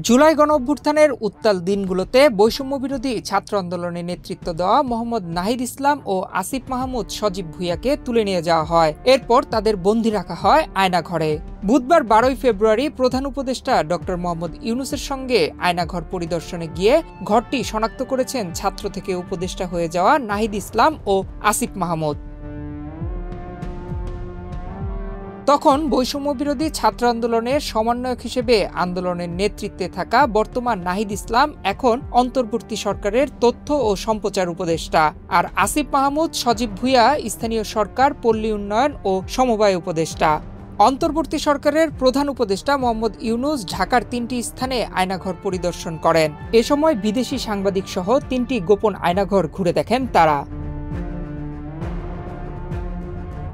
জুলাই গণঅভ্যুত্থানের উত্তাল দিনগুলোতে বৈষম্যবিরোধী ছাত্র আন্দোলনে নেতৃত্ব দেওয়া মোহাম্মদ নাহিদ ইসলাম ও আসিফ মাহমুদ সজীব ভুঁইয়াকে তুলে নিয়ে যাওয়া হয়। এরপর তাদের বন্দী রাখা হয় আয়নাঘরে। বুধবার 12 ফেব্রুয়ারি প্রধান উপদেষ্টা ডক্টর মোহাম্মদ ইউনূসের সঙ্গে আয়নাঘর পরিদর্শনে গিয়ে ঘরটি শনাক্ত করেছেন ছাত্র থেকে উপদেষ্টা হয়ে যাওয়া নাহিদ ইসলাম ও আসিফ মাহমুদ। তখন বৈষম্যবিরোধী ছাত্র আন্দোলনের সমন্বয়ক হিসেবে আন্দোলনের নেতৃত্বে থাকা বর্তমান নাহিদ ইসলাম এখন অন্তর্বর্তী সরকারের তথ্য ও সম্প্রচার উপদেষ্টা, আর আসিফ মাহমুদ সজীব ভুঁইয়া স্থানীয় সরকার, পল্লী উন্নয়ন ও সমবায় উপদেষ্টা। অন্তর্বর্তী সরকারের প্রধান উপদেষ্টা মোহাম্মদ ইউনূস ঢাকার 3টি স্থানে আয়নাঘর পরিদর্শন করেন। এ সময় বিদেশি সাংবাদিক সহ 3টি গোপন আয়নাঘর ঘুরে দেখেন তারা।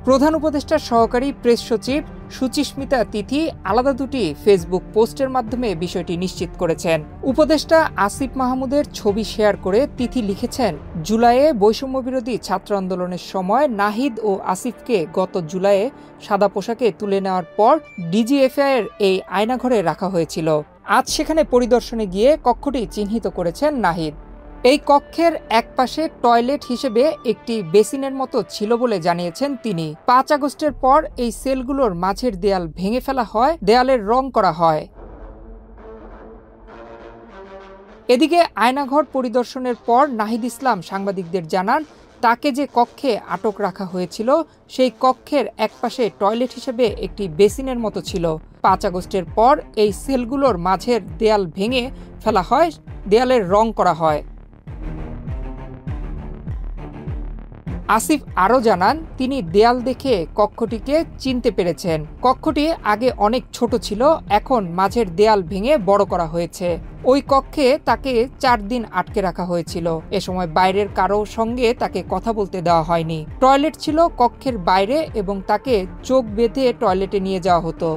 প্রধান উপদেষ্টার সহকারী প্রেস সচিব সুচিস্মিতা তিথি আলাদা দুটি ফেসবুক পোস্টের মাধ্যমে বিষয়টি নিশ্চিত করেছেন। উপদেষ্টা আসিফ মাহমুদের ছবি শেয়ার করে তিথি লিখেছেন, জুলাইয়ে বৈষম্যবিরোধী ছাত্র আন্দোলনের সময় নাহিদ ও আসিফকে গত জুলাইয়ে সাদা পোশাকে তুলে নেওয়ার পর ডিজিএফআই এর এই আয়নাঘরে রাখা হয়েছিল। আজ সেখানে পরিদর্শনে গিয়ে কক্ষটি চিহ্নিত করেছেন নাহিদ। এই কক্ষের একপাশে টয়লেট হিসেবে একটি বেসিনের মতো ছিল বলে জানিয়েছেন তিনি। 5 আগস্টের পর এই সেলগুলোর মাঝের দেয়াল ভেঙে ফেলা হয়, দেয়ালের রং করা হয়। এদিকে আয়নাঘর পরিদর্শনের পর নাহিদ ইসলাম সাংবাদিকদের জানান, তাকে যে কক্ষে আটক রাখা হয়েছিল সেই কক্ষের একপাশে টয়লেট হিসেবে একটি বেসিনের মতো ছিল। 5 আগস্টের পর এই সেলগুলোর মাঝের দেয়াল ভেঙে ফেলা হয়, দেয়ালের রং করা হয়। আসিফ আরও জানান, তিনি দেয়াল দেখে কক্ষটিকে চিনতে পেরেছেন। কক্ষটি আগে অনেক ছোট ছিল, এখন মাঝের দেয়াল ভেঙে বড় করা হয়েছে। ওই কক্ষে তাকে 4 দিন আটকে রাখা হয়েছিল। এ সময় বাইরের কারো সঙ্গে তাকে কথা বলতে দেওয়া হয়নি। টয়লেট ছিল কক্ষের বাইরে এবং তাকে চোখ বেঁধে টয়লেটে নিয়ে যাওয়া হতো।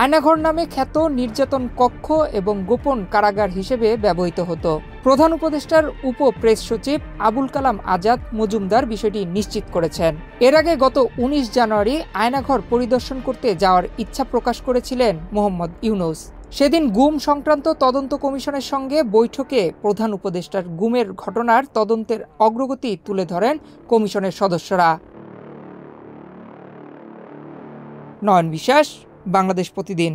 আয়নাঘর নামে খ্যাত নির্যাতন কক্ষ এবং গোপন কারাগার হিসেবে ব্যবহৃত হতো। প্রধান উপদেষ্টার উপ প্রেস সচিব আবুল কালাম আজাদ মজুমদার বিষয়টি নিশ্চিত করেছেন। এর আগে গত 19 জানুয়ারি আয়নাঘর পরিদর্শন করতে যাওয়ার ইচ্ছা প্রকাশ করেছিলেন মোহাম্মদ ইউনূস। সেদিন গুম সংক্রান্ত তদন্ত কমিশনের সঙ্গে বৈঠকে প্রধান উপদেষ্টার গুমের ঘটনার তদন্তের অগ্রগতি তুলে ধরেন কমিশনের সদস্যরা। নয়ন বিশ্বাস, বাংলাদেশ প্রতিদিন।